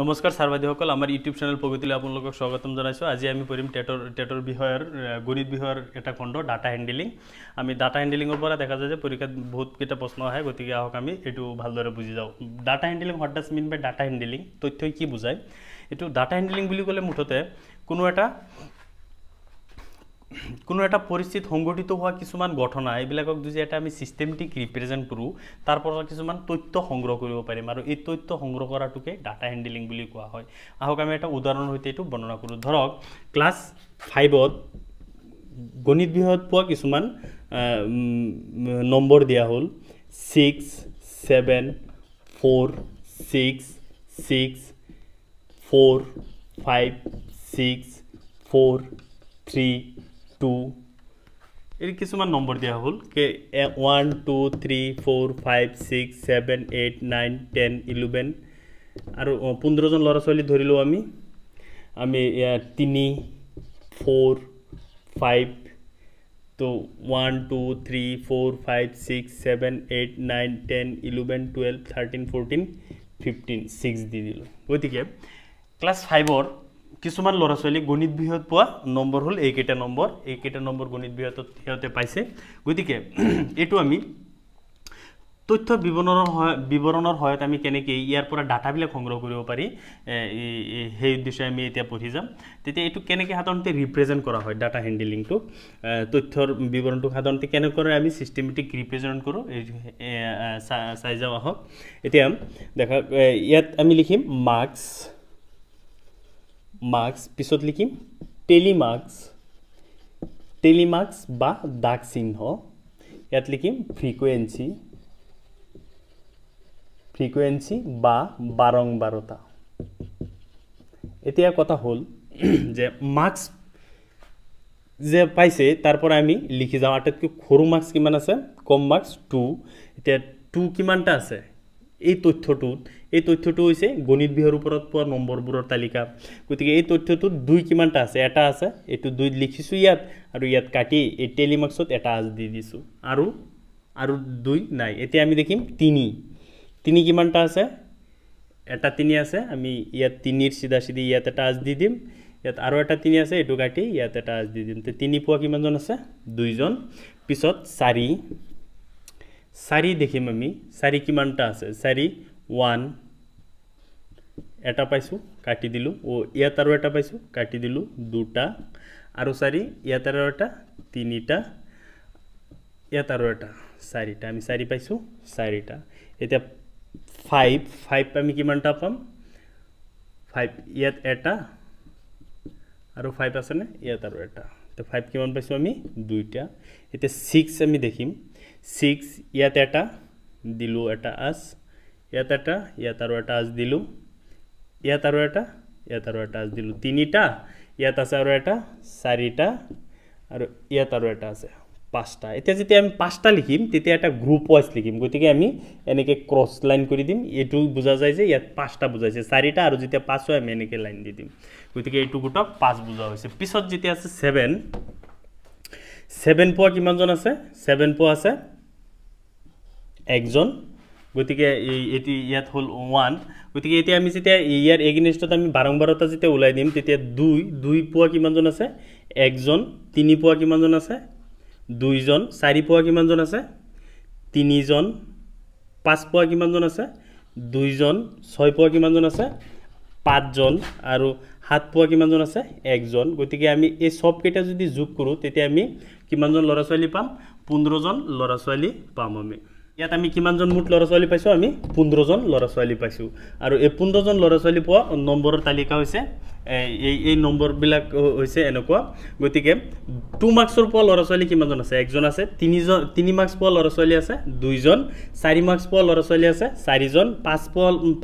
নমস্কাৰ ছাৰবাদীসকল আমাৰ YouTube channel প্ৰগতিলৈ আপোনালোকক স্বাগতম জনাইছো। আজি আমি পঢ়িম টেটৰ বিষয়ৰ গণিত বিষয়ৰ এটা খণ্ড ডাটা হ্যান্ডলিং। আমি ডাটা হ্যান্ডলিংৰ পৰা দেখা যায় যে পৰীক্ষাত বহুত কেইটা প্ৰশ্ন আহে, গতিকে আহক আমি এটো ভালদৰে বুজি যাওঁ। Data handling what does mean by data handling, তথ্যই কি বুজায়। এটো ডাটা হ্যান্ডলিং বুলি ক'লে মুঠতে কোনো এটা পৰিস্থিতি সংগঠিত হোৱা কিছুমান ঘটনা এইবিলাকক যদি এটা আমি সিস্টেমেটিক ৰিপ্ৰেজেন্ট কৰো, তাৰ পৰা কিছুমান তথ্য সংগ্ৰহ কৰিব পাৰিম আৰু এই তথ্য সংগ্ৰহ কৰাটোকে ডাটা হ্যান্ডলিং বুলি কোৱা হয়। আহক আমি এটা উদাহৰণৰ সৈতে এটো বৰ্ণনা কৰো। ধৰক ক্লাস 5ত গণিত বিষয়ত পোৱা কিছুমান নম্বৰ দিয়া হ'ল 6 7 4 6 6 4 5 6 4 3 2 এই কিছুমান নম্বৰ দিয়া হ'ল কে 1 2 3 4 5 6 7 8 9 10 11 আৰু 15 জন ল'ৰা ছোৱালী ধৰিলো আমি 3 4 5 তো 1 2 3 4 5 6 7 8 9 10 11 12 13 14 15 6 দি দিলো। গতিকে ক্লাস 5ৰ কিছুমান ল'ৰা ছোৱালী গণিত বিষয়ত পোৱা নম্বৰ হ'ল এইকেইটা নম্বৰ গণিত বিষয়ত হেতে পাইছে। গতিকে এটো আমি তথ্য বিবৰণৰ সহায়ত আমি কেনেকৈ ইয়াৰ পৰা ডাটা বিলাক সংগ্ৰহ কৰিব পাৰি সেই উদ্দেশ্যে আমি এতিয়া পঢ়ি যাম। তেতিয়া এটো কেনেকৈ সাধাৰণতে ৰিপ্ৰেজেন্ট কৰা হয় ডাটা হ্যান্ডলিংটো, তথ্যৰ বিবৰণটো সাধাৰণতে কেনেকৈ আমি সিস্টেমেটিক ৰিপ্ৰেজেন্ট কৰো চাই যাওঁ। আহক এতিয়া দেখা ইয়াত আমি লিখিম মার্কস পিছত লিখিম টেলিমার্কস বা দাগ চিহ্ন, ইয়াত লিখিম ফ্রিকুয়েন্সি বা বারংবারতা। এতিয়া কথা হল যে মার্কস যে পাইছে তারপর আমি লিখি যাওঁ আটাইতকৈ সৰু মাৰ্কস কিমান আছে, কম মাৰ্কস 2। এতিয়া 2 কিমানটা আছে এই তথ্যটো হৈছে গণিত বিষয়ৰ ওপৰত পোৱা নম্বৰবোৰৰ তালিকা। গতিকে এই তথ্যটোত 2 কিমানটা আছে, এটা আছে, এটো 2 লিখিছো ইয়াত আৰু ইয়াত কাটি এই টেলিমাৰ্কসত এটা আজ দি দিছো আৰু 2 নাই। এতিয়া আমি দেখিম 3 কিমানটা আছে, এটা 3 আছে, আমি ইয়াত 3ৰ সিধা ইয়াত এটা আজ দি দিম, ইয়াত আৰু এটা 3 আছে, এটো কাটি ইয়াত এটা আজ দি দিম। তে 3 পোৱা কিমানজন আছে, 2 জন। পিছত 4 দেখিম আমি 4 কিমানটা আছে, 4 1 এটা পাইছো কাটি দিলো, ও ইয়াত আৰু এটা পাইছো কাটি দিলো 2টা, আৰু 4 ইয়াত আৰু এটা 3টা, ইয়াত আৰু এটা 4টা, আমি 4 পাইছো 4টা। এতিয়া 5 আমি কিমানটা পাম, 5 ইয়াত এটা আৰু 5 আছে নে, ইয়াত আৰু এটা, তো 5 কিমান পাইছো আমি 2টা। এতিয়া 6 আমি দেখিম 6 ইয়াত এটা দিলো, এটা আজ, ইয়াত এটা, ইয়াত আৰু এটা আজ দিলো, ইয়াত আৰু এটা, ইয়াত আৰু এটা আজ দিলো, 3টা, ইয়াত আছে আৰু এটা 4টা, আৰু ইয়াত আৰু এটা আছে 5টা। এতিয়া যেতিয়া আমি 5টা লিখিম তেতিয়া এটা গ্ৰুপ ওয়াইজ লিখিম। গতিকে আমি এনেকে ক্ৰস লাইন কৰি দিম, এটো বুজা যায় যে ইয়াত 5টা বুজাইছে, 4টা আৰু যেতিয়া 5 হয় আমি এনেকে লাইন দি দিম। গতিকে এটো গোটক 5 বুজা হৈছে। পিছত যেতিয়া আছে 7 পোৱা কিমানজন আছে, 7 পোৱা আছে একজন। গতিকে এটি ইয়াত হল 1। গতিকে এতিয়া আমি যেতিয়া ইয়াৰ এগেইনষ্টত আমি বাৰংবাৰতা যেতিয়া উলাই দিম তেতিয়া 2 পোৱা কিমানজন আছে, একজন। 3 পোৱা কিমানজন আছে, 2 জন। 4 পোৱা কিমানজন আছে, 3 জন। 5 পোৱা কিমানজন আছে, 2 জন। 6 পোৱা কিমানজন আছে, 5 জন, আৰু 7 পোৱা কিমানজন আছে, 1 জন। গতিকে আমি এই সব কেইটা যদি যোগ কৰো তেতিয়া আমি কিমানজন ল'ৰা ছোৱালী পাম, 15 জন ল'ৰা ছোৱালী পাম। আমি ইয়াত আমি কিমানজন মুঠ ল'ৰা ছোৱালী পাইছো, আমি 15 জন ল'ৰা ছোৱালী পাইছো। আৰু এই 15 জন ল'ৰা ছোৱালী পোৱা নম্বৰৰ তালিকা হৈছে এই নম্বৰ বিলাক হৈছে এনেকুৱা। গতিকে 2 মাৰ্কসৰ পোৱা ল'ৰা ছোৱালী কিমানজন আছে, একজন আছে। 3 মাৰ্কস পোৱা ল'ৰা ছোৱালী আছে 2 জন। 4 মাৰ্কস পোৱা ল'ৰা ছোৱালী আছে 4 জন।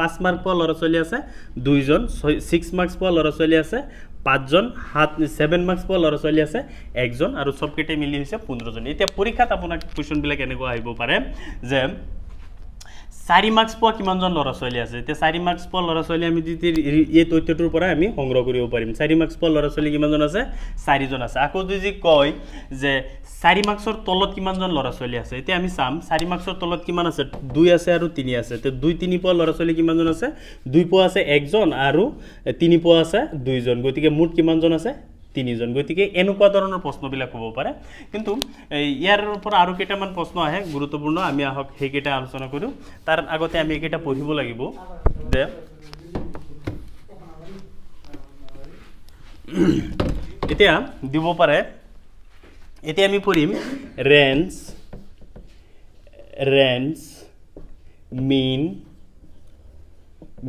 5 মাৰ্ক পোৱা ল'ৰা ছোৱালী আছে 2 জন। 6 মাৰ্কস পোৱা ল'ৰা ছোৱালী আছে 5 জন। 7 মাৰ্কস পোৱা ল'ৰা ছোৱালী আছে 1 জন, আৰু সব কেইটা মিলি হৈছে 15 জন। এতিয়া পৰীক্ষাত আপোনাক কোৱেশ্চন বিলাক এনেকুৱা আহিব পাৰে যে 4 মাৰ্কছ পোৱা কিমানজন ল'ৰা ছোৱালী আছে তে 4 মাৰ্কছ পোৱা ল'ৰা ছোৱালী আমি যদি এই তথ্যটোৰ পৰা আমি সংগ্ৰহ কৰিব পাৰিম 4 মাৰ্কছ পোৱা ল'ৰা ছোৱালী কিমানজন আছে 4 জন আছে আকৌ যদি কয় যে 4 মাৰ্কছৰ তলত কিমানজন ল'ৰা ছোৱালী আছে এতিয়া আমি চাম 4 মাৰ্কছৰ তলত কিমান আছে 2 আছে আৰু 3 আছে তে 2 3 পোৱা ল'ৰা ছোৱালী কিমানজন আছে 2 পোৱা আছে একজন আৰু 3 পোৱা আছে দুইজন গতিকে মুঠ কিমানজন আছে 3 জন গতিকে এনেকুৱা ধৰণৰ প্ৰশ্নবিলাক হ'ব পাৰে কিন্তু ইয়াৰ পৰা আৰু কেইটামান প্ৰশ্ন আহে গুৰুত্বপূৰ্ণ আমি আহক হেকেটা আলোচনা কৰো তাৰ আগতে আমি একেটা পঢ়িব লাগিব যে এতিয়া দিব পাৰে এতিয়া আমি পঢ়িম range mean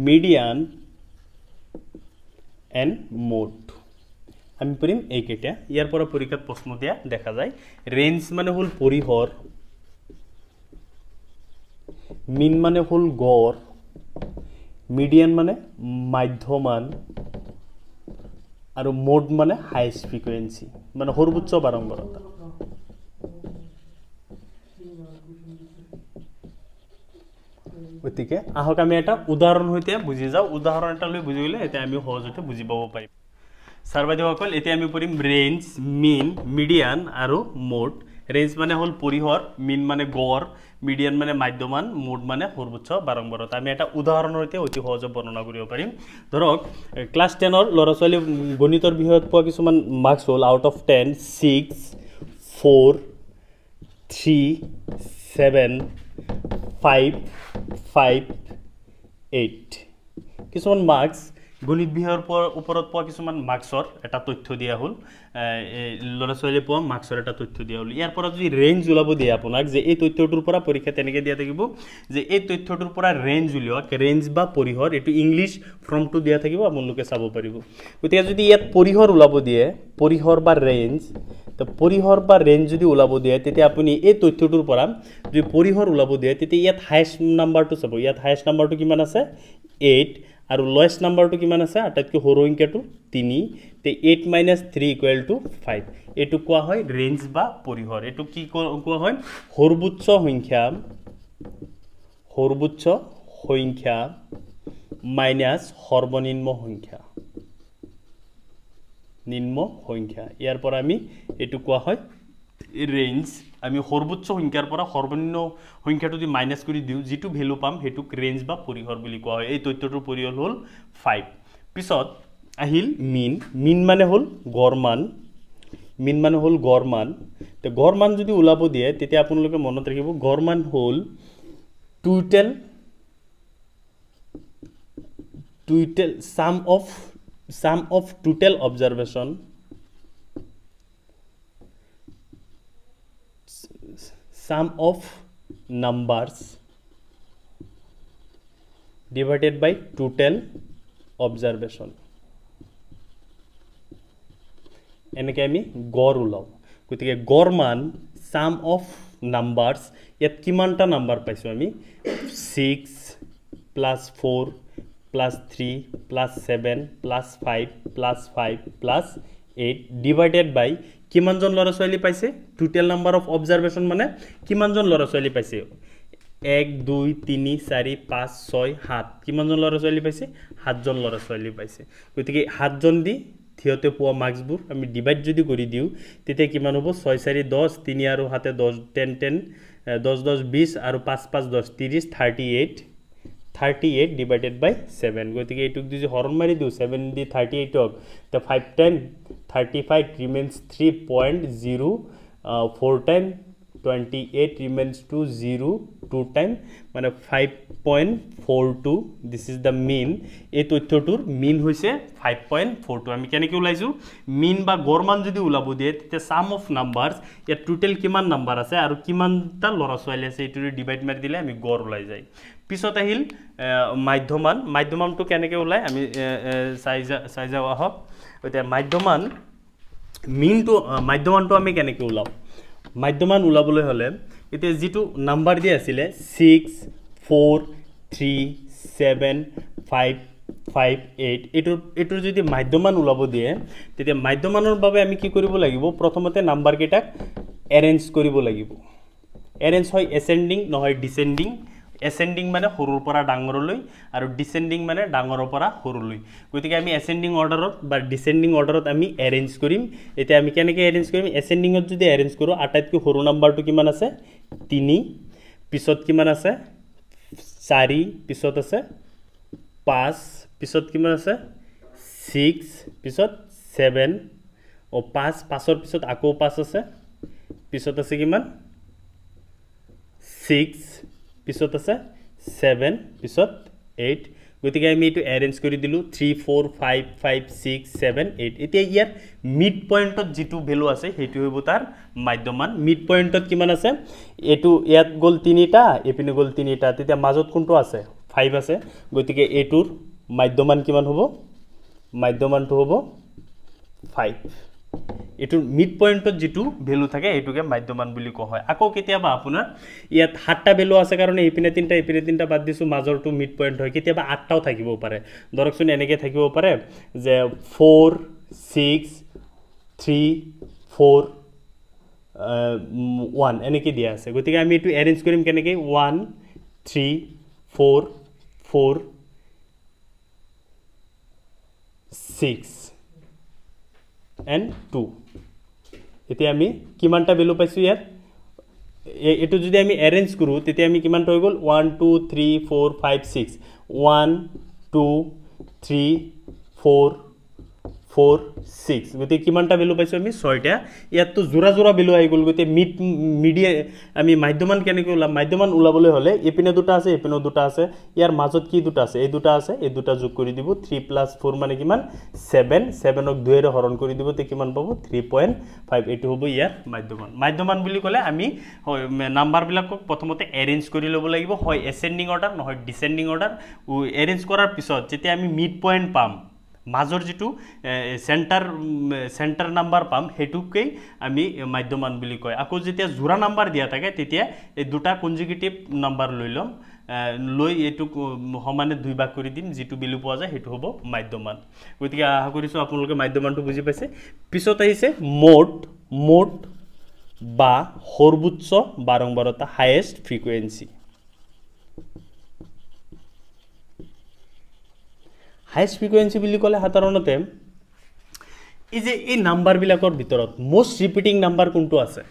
median and mode আমি পঢ়িম এইকেইটা ইয়াৰ পৰা পৰীক্ষাত প্ৰশ্ন দিয়া দেখা যায় ৰেঞ্জ মানে হল পৰিহৰ মিন মানে হল গড় মিডিয়ান মানে মধ্যমান আৰু মোড মানে হাইয়েস্ট ফ্ৰিকুৱেন্সি মানে সৰ্বোচ্চ বাৰম্বাৰতা গতিকে আহক আমি এটা উদাহৰণ হৈতে বুজি যাও উদাহৰণ এটা লৈ বুজি গলে এটা আমি সহজতে বুজি পাব পাৰিম সাৰ্বাধিকসকল এতিয়া আমি পঢ়িম ৰেঞ্জ মিন মিডিয়ান আৰু মোড ৰেঞ্জ মানে হল পৰিহৰ মিন মানে গড় মিডিয়ান মানে মধ্যমান মোড মানে সৰ্বোচ্চ বাৰম্বাৰতা আমি এটা উদাহৰণৰ সৈতে অতি সহজে বৰ্ণনা কৰিব পাৰিম ধৰক ক্লাস 10 ৰ ল'ৰা ছোৱালী গণিতৰ বিষয়ত পোৱা কিছুমান মাৰ্কছ হল আউট অফ 10 6 4 3 7 5 5 8 কিছুমান মাৰ্কছ গণিত বিষয়ৰ ওপৰত পোৱা কিছুমান মাৰ্কছৰ এটা তথ্য দিয়া হল ল'ৰা ছোৱালী পোৱা মাৰ্কছৰ এটা তথ্য দিয়া হল ইয়াৰ পৰা যদি ৰেঞ্জ উলাব দিয়ে আপোনাক যে এই তথ্যটোৰ পৰা পৰীক্ষা তেনেকৈ দিয়া থাকিব যে এই তথ্যটোৰ পৰা ৰেঞ্জ উলিয়াওক ৰেঞ্জ বা পৰিহৰ এটো ইংলিশ ফৰ্মটো দিয়া থাকিব আপোনালোকে চাব পাৰিব গতিকে যদি ইয়াত পৰিহৰ উলাব দিয়ে পৰিহৰ বা ৰেঞ্জ তো পৰিহৰ বা ৰেঞ্জ যদি উলাব দিয়ে তেতিয়া আপুনি এই তথ্যটোৰ পৰা যদি পৰিহৰ উলাব দিয়ে তেতিয়া ইয়াত হাইয়েস্ট নাম্বাৰটো চাব ইয়াত হাইয়েস্ট নাম্বাৰটো কিমান আছে 8 আৰু লোয়েস্ট নাম্বাৰটো কিমান আছে আটাইতকৈ সৰু সংখ্যাটো 3 তে 8 - 3 = 5 এটো কোৱা হয় ৰেঞ্জ বা পৰিহৰ এটো কি কোৱা হয় সৰ্বোচ্চ সংখ্যা মাইনাস সৰ্বনিম্ন সংখ্যা ইয়াৰ পৰা আমি এটো কোৱা হয় ৰেঞ্জ আমি সৰ্বোচ্চ সংখ্যাৰ পৰা সৰ্বনিম্ন সংখ্যাটো যদি মাইনাস কৰি দিও যেটো ভ্যালু পাম হেতুক ৰেঞ্জ বা পৰিহৰ বুলি কোৱা হয় এই তথ্যটোৰ পৰিহৰ হল 5 পিছত আহিল মিন মানে হল গড় মান তে গড় মান যদি উলাব দিয়ে তেতিয়া আপোনালোকে মনত ৰাখিব গড় মান হল total sum of total observation sum of numbers divided by total observation এনেকে আমি গড় উলাও গতিকে গড় মান sum of numbers ইয়াত কিমানটা নাম্বার পাইছো আমি 6 + 4 + 3 + 7 + 5 + 5 + 8 divided by কিমানজন ল'ৰা ছোৱালী পাইছে টোটাল নাম্বাৰ অফ অবজাৰভেশন মানে কিমানজন ল'ৰা ছোৱালী পাইছে 1 2 3 4 5 6 7 কিমানজন ল'ৰা ছোৱালী পাইছে 7 জন ল'ৰা ছোৱালী পাইছে গতিকে 7 জন দি থিয়তে পোৱা মাৰ্কসবোৰ আমি ডিভাইড যদি কৰি দিও তেতিয়া কিমান হ'ব 6 4 10 3 আৰু 7 10 10 10 10 10 20 আৰু 5 5 10 30 38 divided by 7 গতিকে এটুক যদি হৰণ মাৰি দিও 7 দি 38 হক তে 5 10 35 remains 3.0 4 time 28 remains to 0 2 time মানে 5.42 this is the mean এই তথ্যটোৰ mean হৈছে 5.42 আমি কেনেকৈ উলাইছো mean বা গড় মান যদি উলাব দিয়ে তে sum of numbers ইয়াত টোটাল কিমান নাম্বার আছে আৰু কিমানটা ল'ৰা ছোৱালী আছে এটো ডিভাইড মাৰি দিলে আমি গড় উলাই যায় পিছত আহিল মাধ্যমানটো কেনেকৈ উলাই আমি চাই যাও আহক এতিয়া মাধ্যমানটো আমি কেনেকৈ উলাও মাধ্যমান উলাবলৈ হলে এতিয়া যেটো নাম্বার দি আছিল 6 4 3 7 5 5 8 এটোৰ যদি মাধ্যমান উলাব দিয়ে তেতিয়া মাধ্যমানৰ বাবে আমি কি কৰিব লাগিব প্ৰথমতে নাম্বাৰ কেইটাক এৰেঞ্জ কৰিব লাগিব এৰেঞ্জ হয় এসেন্ডিং নহয় ডিসেন্ডিং এসেন্ডিং মানে সৰুৰ পৰা ডাঙৰলৈ আৰু ডিসেন্ডিং মানে ডাঙৰৰ পৰা সৰুলৈ গতিকে আমি এসেন্ডিং অৰ্ডাৰত বা ডিসেন্ডিং অৰ্ডাৰত আমি এৰেঞ্জ কৰিম এতিয়া আমি কেনেকৈ এৰেঞ্জ কৰিম এসেন্ডিংত যদি এৰেঞ্জ কৰো আটাইতকৈ সৰু নাম্বাৰটো কিমান আছে 3 পিছত কিমান আছে 4 পিছত আছে 5 পিছত কিমান আছে 6 পিছত 7 ও 5 5ৰ পিছত আকৌ 5 আছে পিছত আছে কিমান 6 পিছত আছে 7 পিছত 8 গতিকে আমি এটো এৰেঞ্জ কৰি দিলু 3 4 5 5 6 7 8 এতিয়া ইয়াৰ মিড পয়েন্টত যেটো ভ্যালু আছে হেতু হবো তার মাধ্যমান মিড পয়েন্টত কিমান আছে এটো ইয়াত গল 3টা এপিনে গল 3টা তেতিয়া মাজত কোনটো আছে 5 আছে গতিকে এটোৰ মাধ্যমান কিমান হবো মাধ্যমানটো হবো 5 এটো মিড পয়েন্টত যেটো ভ্যালু থাকে এটোকে মাধ্যমান বুলি কোৱা হয় আকৌ কেতিয়াবা আপোনাৰ ইয়াত 7টা ভ্যালু আছে কাৰণে এপিনে 3টা বাদ দিছো মাজৰটো মিড পয়েন্ট হয় কেতিয়াবা 8টাও থাকিব পাৰে দৰকচোন এনেকে থাকিব পাৰে যে 4 6 3 4 1 এনেকে দিয়া আছে গতিকে আমি এটো এৰেঞ্জ কৰিম কেনেকে 1 3 4 4 6 and 2 এতিয়া আমি কিমানটা ভ্যালু পাইছো ইয়াত এটো যদি আমি এৰেঞ্জ কৰো তেতিয়া আমি কিমানটা হৈ গল 1 2 3 4 5 6 1 2 3 4 4 6 গতি কিমানটা ভ্যালু পাইছো আমি 6টা ইয়াত তো জোৰা জোৰা ভ্যালু আই গল গতি মিডিয়া আমি মাধ্যমান কেনেকৈ উলা মাধ্যমান উলাবলৈ হলে এপিনে দুটা আছে এপিনে দুটা আছে ইয়াৰ মাজত কি দুটা আছে এই দুটা আছে এই দুটা যোগ কৰি দিব 3 + 4 মানে কিমান 7 7 ক 2 এৰে হৰণ কৰি দিব তে কিমান পাবো 3.5 এটো হ'ব ইয়াৰ মাধ্যমান মাধ্যমান বুলি কলে আমি নাম্বাৰ বিলাকক প্ৰথমতে এৰেঞ্জ কৰি লব লাগিব হয় এসেন্ডিং অৰ্ডাৰ নহয় ডিসেন্ডিং অৰ্ডাৰ এৰেঞ্জ কৰাৰ পিছত যেতিয়া আমি মিড পয়েন্ট পাম মাজৰ যেটো সেন্টাৰ নাম্বাৰ পাম হেতুকে আমি মাধ্যমান বুলি কয় আকৌ যেতিয়া জোৰা নাম্বাৰ দিয়া থাকে তেতিয়া এই দুটা কনজুগেটিভ নাম্বাৰ লৈ লম লৈ এটু সমানে দুই ভাগ কৰি দিম যেটো বিলু পোৱা যায় হেতু হ'ব মাধ্যমান গতিকে আশা কৰিছো আপোনালোকে মাধ্যমানটো বুজি পাইছে পিছত আহিছে মোড বা সৰ্বোচ্চ বাৰম্বাৰতা হাইয়েষ্ট ফ্ৰিকুৱেন্সি হাইয়েষ্ট ফ্ৰিকুয়েন্সি বুলি কলে সাধাৰণতে এই যে এই নাম্বাৰ বিলাকৰ ভিতৰত মোস্ট ৰিপিটিং নাম্বাৰ কোনটো আছে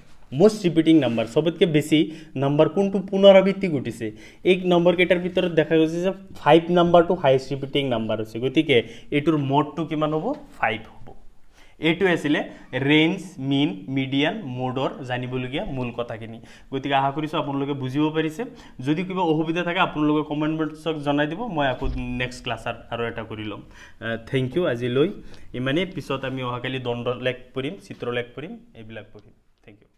মোস্ট ৰিপিটিং নাম্বাৰ সবতকে বেছি নাম্বাৰ কোনটো পুনৰাবৃত্তি ঘটিছে এই নম্বৰ কেটাৰ ভিতৰত দেখা গৈছে যে 5 নাম্বাৰটো হাইয়েষ্ট ৰিপিটিং নাম্বাৰ আছে গতিকে এটোৰ মোডটো কিমান হ'ব 5 হ'ব এটো আছিল ৰেঞ্জ মিন মিডিয়ান মোডৰ জানিবলগীয়া মূল কথাখিনি গতিকে আশা কৰিছো আপোনালোকে বুজিব পাৰিছে যদি কিবা অসুবিধা থাকে আপোনালোকে কমেন্ট বক্সত জনাই দিব মই আকৌ নেক্সট ক্লাছত আৰু এটা কৰি লম থ্যাংক ইউ আজি লৈ ইমানে পিছত আমি অহাকালি দণ্ড লেখ পঢ়িম চিত্ৰ লেখ পঢ়িম এইবিলাক পঢ়িম থ্যাংক ইউ